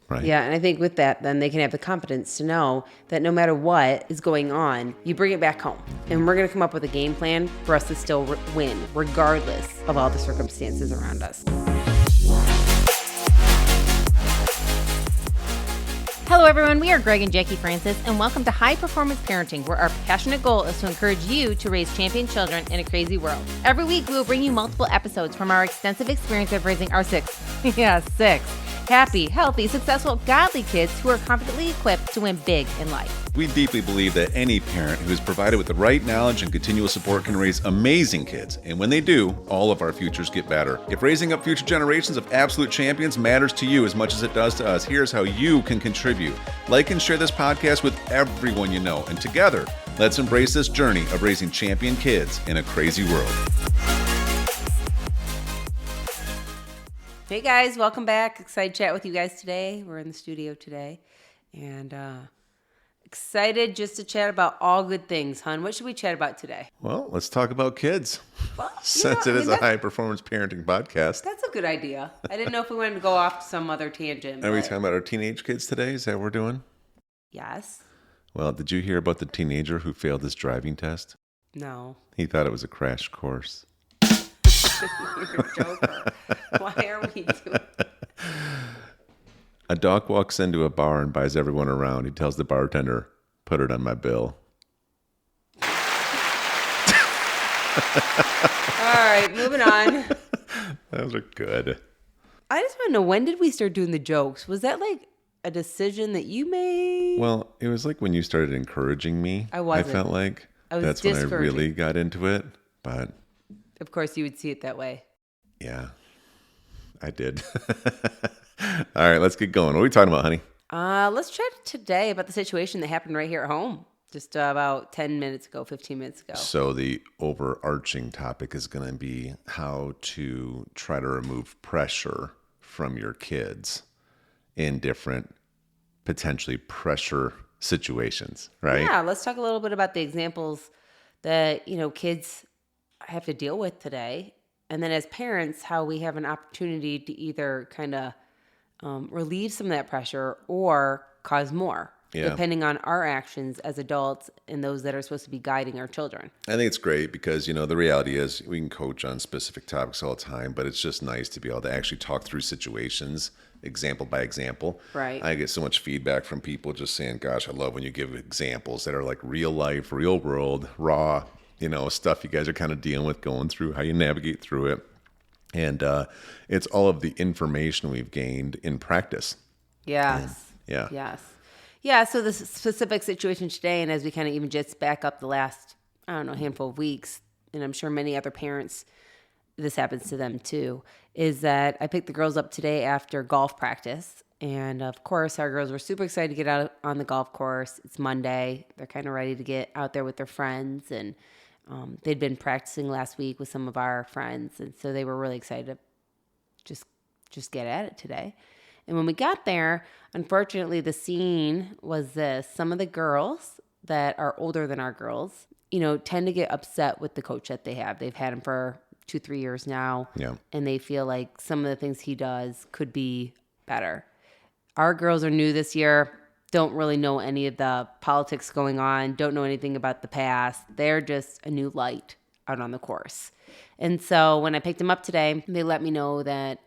Right. Yeah, and I think with that, then they can have the confidence to know that no matter what is going on, you bring it back home. And we're going to come up with a game plan for us to still win, regardless of all the circumstances around us. Hello, everyone. We are Greg and Jacquie Francis, and welcome to High Performance Parenting, where our passionate goal is to encourage you to raise champion children in a crazy world. Every week, we will bring you multiple episodes from our extensive experience of raising our six happy, healthy, successful, godly kids who are confidently equipped to win big in life. We deeply believe that any parent who is provided with the right knowledge and continual support can raise amazing kids. And when they do, all of our futures get better. If raising up future generations of absolute champions matters to you as much as it does to us, here's how you can contribute. Like and share this podcast with everyone you know. And together, let's embrace this journey of raising champion kids in a crazy world. Hey guys, welcome back. Excited to chat with you guys today. We're in the studio today and excited just to chat about all good things. Hun, what should we chat about today? Well, let's talk about kids. Well, Since it is a high-performance parenting podcast. That's a good idea. I didn't know if we wanted to go off to some other tangent. Are we talking about our teenage kids today? Is that what we're doing? Yes. Well, did you hear about the teenager who failed his driving test? No. He thought it was a crash course. You're a joker. Why are we doing? A doc walks into a bar and buys everyone around. He tells the bartender, "Put it on my bill." All right, moving on. Those are good. I just want to know, when did we start doing the jokes? Was that like a decision that you made? Well, it was like when you started encouraging me. I wasn't. I felt like that's when I really got into it. But of course, you would see it that way. Yeah, I did. All right, let's get going. What are we talking about, honey? Let's chat today about the situation that happened right here at home just about 10 minutes ago, 15 minutes ago. So the overarching topic is going to be how to try to remove pressure from your kids in different potentially pressure situations, right? Yeah, let's talk a little bit about the examples that, kids have to deal with today. And then as parents, how we have an opportunity to either kind of relieve some of that pressure or cause more, depending on our actions as adults and those that are supposed to be guiding our children. I think it's great because, the reality is we can coach on specific topics all the time, but it's just nice to be able to actually talk through situations, example by example. Right. I get so much feedback from people just saying, gosh, I love when you give examples that are like real life, real world, raw, stuff you guys are kind of dealing with, going through, how you navigate through it. And it's all of the information we've gained in practice. Yes. Yeah. Yes. Yeah, so the specific situation today, and as we kind of even just back up the last, handful of weeks, and I'm sure many other parents, this happens to them too, is that I picked the girls up today after golf practice. And of course, our girls were super excited to get out on the golf course. It's Monday. They're kind of ready to get out there with their friends. And they'd been practicing last week with some of our friends. And so they were really excited to just get at it today. And when we got there, unfortunately, the scene was this. Some of the girls that are older than our girls, tend to get upset with the coach that they have. They've had him for 2-3 years now. Yeah. And they feel like some of the things he does could be better. Our girls are new this year, don't really know any of the politics going on, don't know anything about the past. They're just a new light out on the course. And so when I picked them up today, they let me know that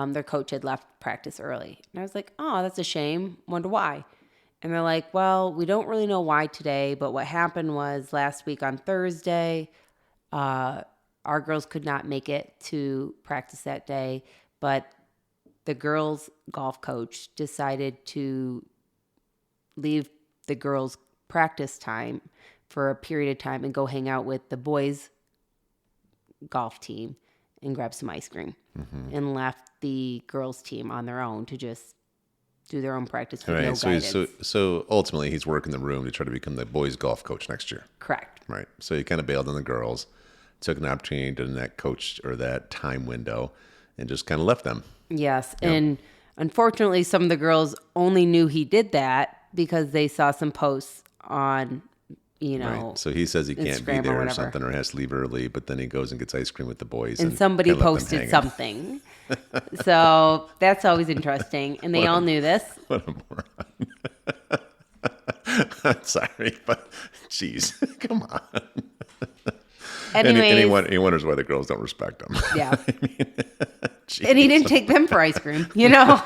their coach had left practice early. And I was like, oh, that's a shame. Wonder why. And they're like, well, we don't really know why today, but what happened was last week on Thursday, our girls could not make it to practice that day, but the girls' golf coach decided to leave the girls' practice time for a period of time and go hang out with the boys' golf team and grab some ice cream, and left the girls' team on their own to just do their own practice with no guidance. So ultimately, he's working the room to try to become the boys' golf coach next year. Correct. Right. So he kind of bailed on the girls, took an opportunity during that coach or that time window, and just kind of left them. Yes. Yep. And unfortunately, some of the girls only knew he did that because they saw some posts on Right. So he says he can't be Instagram or there or whatever. something, or has to leave early, but then he goes and gets ice cream with the boys. And somebody let them posted hang out. something. So that's always interesting. And they all knew this. What a moron. I'm sorry, but geez, come on. Anyways, and he wonders why the girls don't respect him. yeah. Geez. And he didn't take them for ice cream, you know?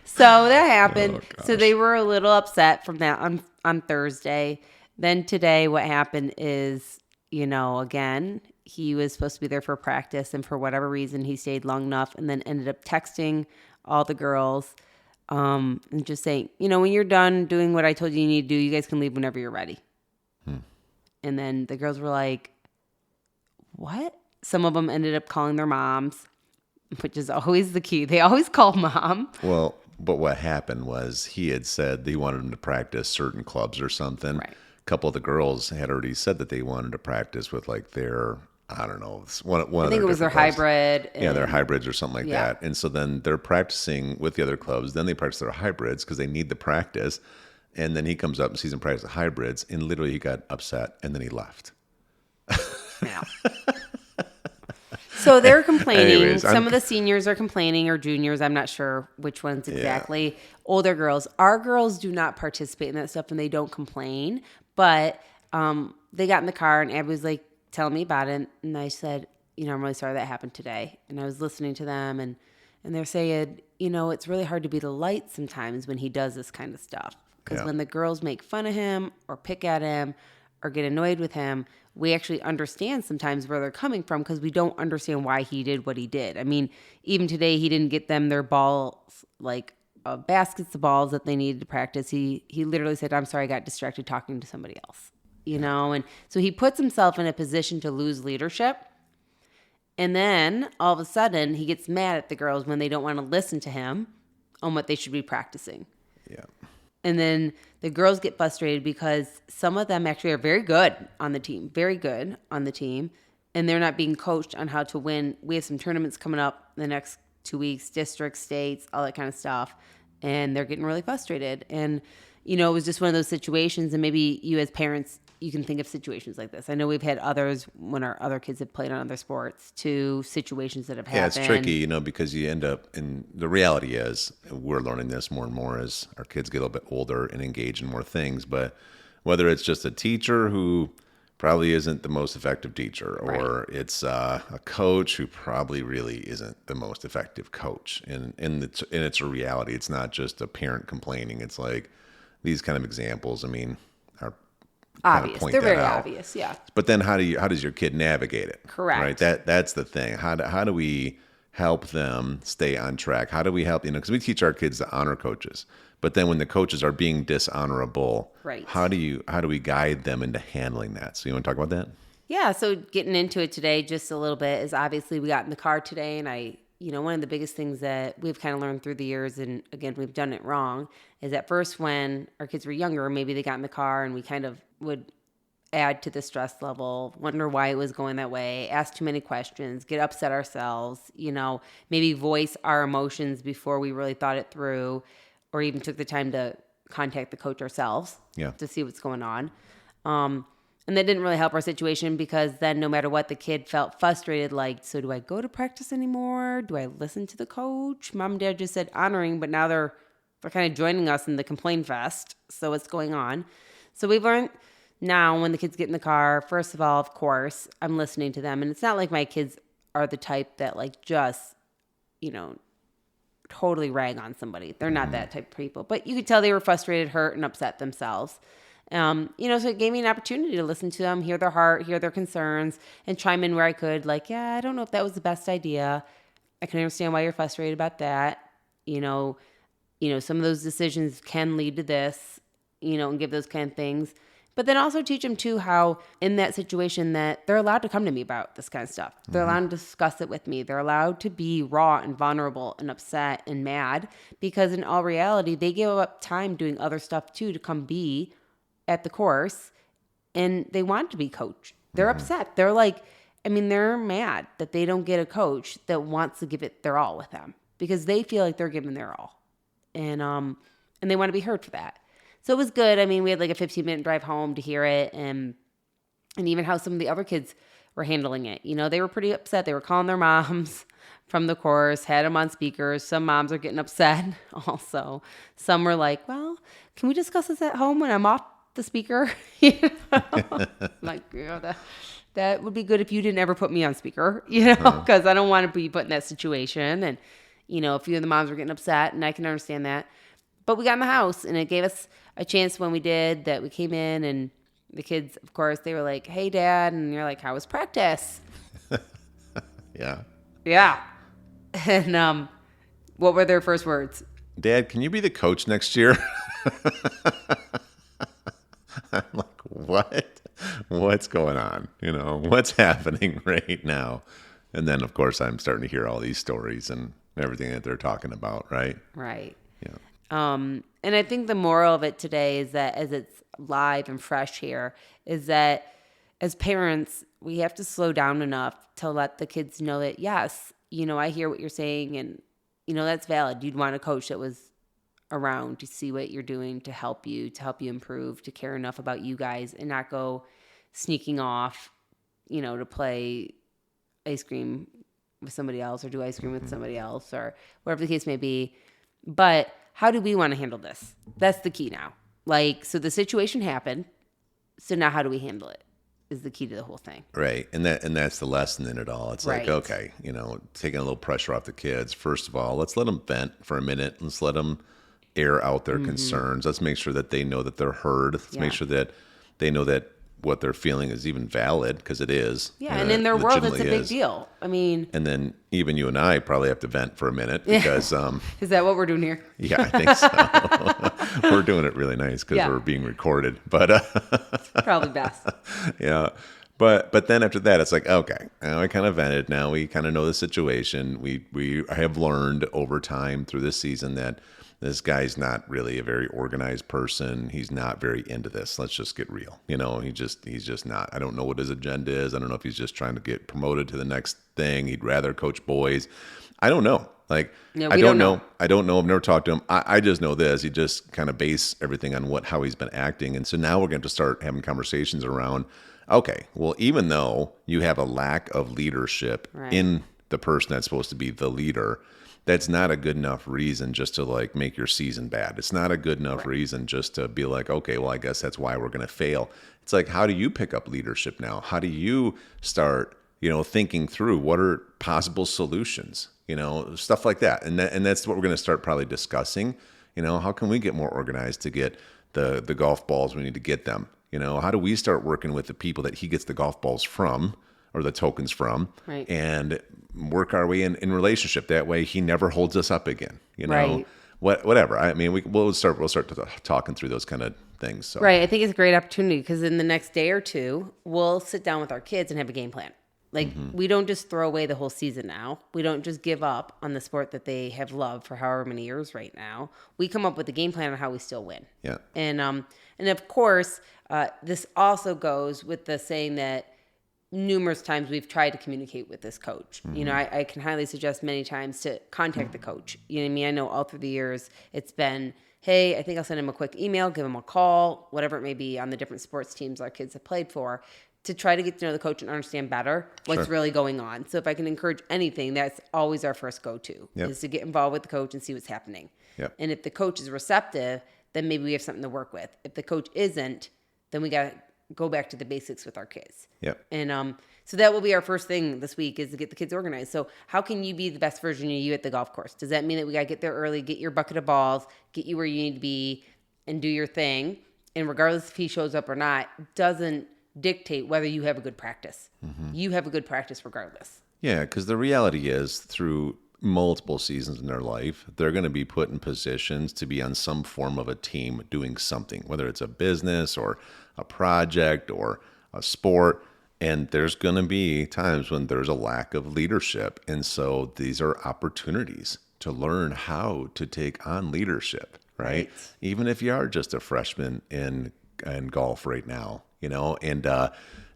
So that happened. So they were a little upset from that on Thursday. Then today what happened is, again, he was supposed to be there for practice, and for whatever reason he stayed long enough and then ended up texting all the girls and just saying, when you're done doing what I told you need to do, you guys can leave whenever you're ready. And then the girls were like, what? Some of them ended up calling their moms, which is always the key. They always call mom. Well, but what happened was he had said they wanted him to practice certain clubs or something. Right. A couple of the girls had already said that they wanted to practice with like their, I don't know, one I think it was their hybrid. Yeah, their hybrids or something like Yeah. that. And so then they're practicing with the other clubs. Then they practice their hybrids because they need the practice. And then he comes up and sees them practice the hybrids, and literally he got upset, and then he left. Yeah. So they're complaining. Anyways, Some of the seniors are complaining, or juniors. I'm not sure which ones exactly. Yeah. Older girls. Our girls do not participate in that stuff, and they don't complain. But they got in the car, and Abby was like telling me about it. And I said, I'm really sorry that happened today. And I was listening to them, and they're saying, it's really hard to be the light sometimes when he does this kind of stuff. Because when the girls make fun of him or pick at him or get annoyed with him, we actually understand sometimes where they're coming from because we don't understand why he did what he did. I mean, even today, he didn't get them their balls, like baskets of balls that they needed to practice. He literally said, I'm sorry, I got distracted talking to somebody else, And so he puts himself in a position to lose leadership. And then all of a sudden, he gets mad at the girls when they don't want to listen to him on what they should be practicing. Yeah. And then the girls get frustrated because some of them actually are very good on the team, and they're not being coached on how to win. We have some tournaments coming up the next 2 weeks, districts, states, all that kind of stuff, and they're getting really frustrated. And, it was just one of those situations, and maybe you as parents, you can think of situations like this. I know we've had others when our other kids have played on other sports, to situations that have happened. Yeah, it's tricky, because you end up, and the reality is, we're learning this more and more as our kids get a little bit older and engage in more things, but whether it's just a teacher who probably isn't the most effective teacher, or it's a coach who probably really isn't the most effective coach, and it's a reality. It's not just a parent complaining. It's like these kind of examples, are obvious. Point They're that very out. obvious, yeah. But then how does your kid navigate it? Correct. Right. That's the thing. How do we help them stay on track? How do we help, because we teach our kids to honor coaches, but then when the coaches are being dishonorable, right. How do we guide them into handling that? So you want to talk about that? Yeah. So getting into it today just a little bit is, obviously we got in the car today, and one of the biggest things that we've kind of learned through the years, and again, we've done it wrong, is at first when our kids were younger, maybe they got in the car and we kind of would add to the stress level, wonder why it was going that way, ask too many questions, get upset ourselves, maybe voice our emotions before we really thought it through, or even took the time to contact the coach ourselves to see what's going on. And that didn't really help our situation, because then no matter what, the kid felt frustrated, like, so do I go to practice anymore? Do I listen to the coach? Mom and Dad just said honoring, but now they're kind of joining us in the complaint fest. So what's going on? So we've learned now, when the kids get in the car, first of all, of course, I'm listening to them. And it's not like my kids are the type that just, totally rag on somebody. They're not that type of people. But you could tell they were frustrated, hurt, and upset themselves. So it gave me an opportunity to listen to them, hear their heart, hear their concerns, and chime in where I could. Like, yeah, I don't know if that was the best idea. I can understand why you're frustrated about that. Some of those decisions can lead to this, and give those kind of things. But then also teach them too how, in that situation, that they're allowed to come to me about this kind of stuff. They're allowed to discuss it with me. They're allowed to be raw and vulnerable and upset and mad, because in all reality, they give up time doing other stuff too to come be at the course, and they want to be coached. They're upset. They're like, they're mad that they don't get a coach that wants to give it their all with them, because they feel like they're giving their all, and they want to be heard for that. So it was good. I mean, we had like a 15-minute drive home to hear it, and even how some of the other kids were handling it. You know, they were pretty upset. They were calling their moms from the course, had them on speakers. Some moms are getting upset also. Some were like, well, can we discuss this at home when I'm off the speaker? You know? Like, yeah, that would be good if you didn't ever put me on speaker, you know, because I don't want to be put in that situation. And, you know, a few of the moms were getting upset, and I can understand that. But we got in the house, and it gave us a chance when we did that. We came in, and the kids, of course, they were like, hey, Dad. And you're like, how was practice? Yeah. Yeah. And what were their first words? Dad, can you be the coach next year? I'm like, what? What's going on? You know, what's happening right now? And then, of course, I'm starting to hear all these stories and everything that they're talking about, right? Right. Yeah. And I think the moral of it today is that as it's live and fresh here, is that as parents, we have to slow down enough to let the kids know that, yes, you know, I hear what you're saying, and, you know, that's valid. You'd want a coach that was around to see what you're doing, to help you improve, to care enough about you guys and not go sneaking off, you know, to play ice cream with somebody else or do ice cream with somebody else or whatever the case may be. But how do we want to handle this? That's the key now. Like, so the situation happened. So now how do we handle it is the key to the whole thing. Right. And that's the lesson in it all. It's like, okay, you know, taking a little pressure off the kids. First of all, let's let them vent for a minute. Let's let them air out their concerns. Let's make sure that they know that they're heard. Let's make sure that they know that what they're feeling is even valid, because it is. Yeah, and in their world, it's a big deal. I mean... And then even you and I probably have to vent for a minute because... Is that what we're doing here? Yeah, I think so. We're doing it really nice because we're being recorded. But probably best. Yeah. But then after that, it's like, okay, now I kind of vented. Now we kind of know the situation. We have learned over time through this season that this guy's not really a very organized person. He's not very into this. Let's just get real. You know, he's just not. I don't know what his agenda is. I don't know if he's just trying to get promoted to the next thing. He'd rather coach boys. I don't know. Like, I don't know. I don't know. I've never talked to him. I just know this. He just kind of base everything on how he's been acting. And so now we're going to start having conversations around, okay, well, even though you have a lack of leadership in the person that's supposed to be the leader, that's not a good enough reason just to like make your season bad. It's not a good enough reason just to be like, okay, well, I guess that's why we're going to fail. It's like, how do you pick up leadership now? How do you start, you know, thinking through what are possible solutions, you know, stuff like that. And that's what we're going to start probably discussing. You know, how can we get more organized to get the golf balls? We need to get them. You know, how do we start working with the people that he gets the golf balls from or the tokens from and work our way in relationship? That way he never holds us up again, you know, whatever. I mean, we'll start talking through those kind of things. So. Right. I think it's a great opportunity because in the next day or two, we'll sit down with our kids and have a game plan. Like, we don't just throw away the whole season now. We don't just give up on the sport that they have loved for however many years right now. We come up with a game plan on how we still win. Yeah. And of course, this also goes with the saying that numerous times we've tried to communicate with this coach. You know, I can highly suggest many times to contact the coach. You know what I mean? I know all through the years it's been, hey, I think I'll send him a quick email, give him a call, whatever it may be on the different sports teams our kids have played for, to try to get to know the coach and understand better what's really going on. So if I can encourage anything, that's always our first go-to, is to get involved with the coach and see what's happening. Yep. And if the coach is receptive, then maybe we have something to work with. If the coach isn't, then we got to go back to the basics with our kids. Yep. And so that will be our first thing this week, is to get the kids organized. So how can you be the best version of you at the golf course? Does that mean that we got to get there early, get your bucket of balls, get you where you need to be, and do your thing? And regardless if he shows up or not, doesn't dictate whether you have a good practice. You have a good practice regardless. Yeah, because the reality is, through multiple seasons in their life, they're going to be put in positions to be on some form of a team doing something, whether it's a business or a project or a sport. And there's going to be times when there's a lack of leadership. And so these are opportunities to learn how to take on leadership, right? Even if you are just a freshman in golf right now, you know, and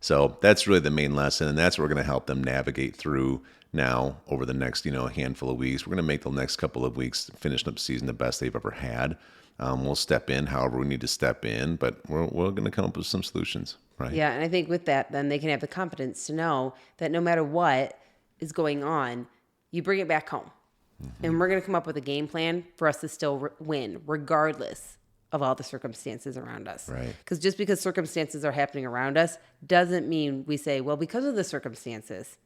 so that's really the main lesson. And that's what we're going to help them navigate through now over the next, you know, handful of weeks. We're going to make the next couple of weeks finishing up the season the best they've ever had. We'll step in however we need to step in, but we're going to come up with some solutions, right? Yeah, and I think with that, then they can have the confidence to know that no matter what is going on, you bring it back home. And we're going to come up with a game plan for us to still win, regardless of all the circumstances around us. Right. Because just because circumstances are happening around us doesn't mean we say, well, because of the circumstances,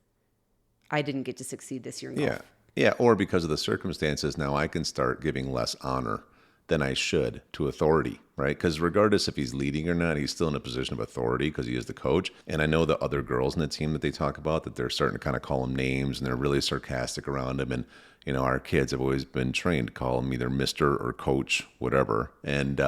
I didn't get to succeed this year in golf. Yeah, or because of the circumstances, now I can start giving less honor than I should to authority, right? Because regardless if he's leading or not, he's still in a position of authority because he is the coach. And I know the other girls in the team that they talk about, that they're starting to kind of call him names and they're really sarcastic around him. And, you know, our kids have always been trained to call him either Mr. or Coach, whatever. And,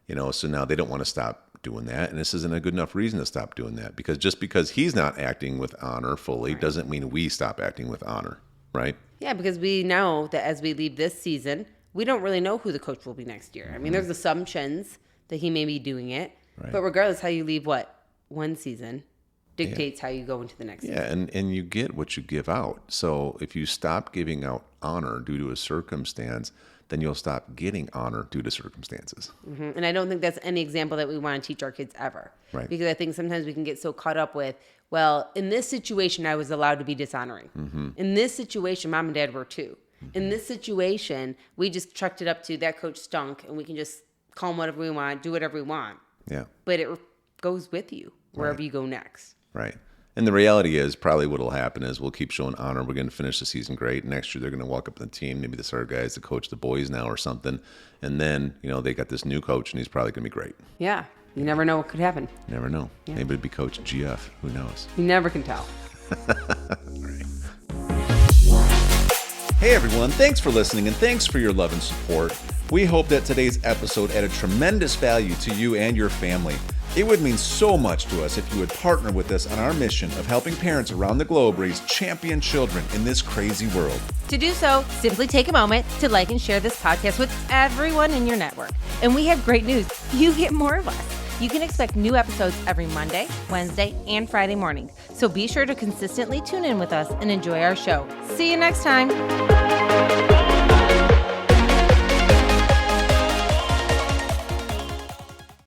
you know, so now they don't want to stop doing that. And this isn't a good enough reason to stop doing that, because just because he's not acting with honor fully doesn't mean we stop acting with honor, right? Yeah, because we know that as we leave this season, we don't really know who the coach will be next year. I mean, there's assumptions that he may be doing it, but regardless, how you leave one season dictates how you go into the next season. Yeah, and you get what you give out. So if you stop giving out honor due to a circumstance, then you'll stop getting honor due to circumstances. Mm-hmm. And I don't think that's any example that we want to teach our kids ever. Right. Because I think sometimes we can get so caught up with, well, in this situation, I was allowed to be dishonoring. Mm-hmm. In this situation, mom and dad were too. In this situation, we just chucked it up to that coach stunk, and we can just call him whatever we want, do whatever we want. Yeah. But it goes with you wherever you go next. Right. And the reality is probably what will happen is we'll keep showing honor. We're going to finish the season great. Next year, they're going to walk up in the team. Maybe this other guy's to coach the boys now or something. And then, you know, they got this new coach, and he's probably going to be great. Yeah. You never know what could happen. You never know. Yeah. Maybe it'd be Coach GF. Who knows? You never can tell. Right. Hey everyone, thanks for listening and thanks for your love and support. We hope that today's episode added tremendous value to you and your family. It would mean so much to us if you would partner with us on our mission of helping parents around the globe raise champion children in this crazy world. To do so, simply take a moment to like and share this podcast with everyone in your network. And we have great news. You get more of us. You can expect new episodes every Monday, Wednesday, and Friday mornings. So be sure to consistently tune in with us and enjoy our show. See you next time.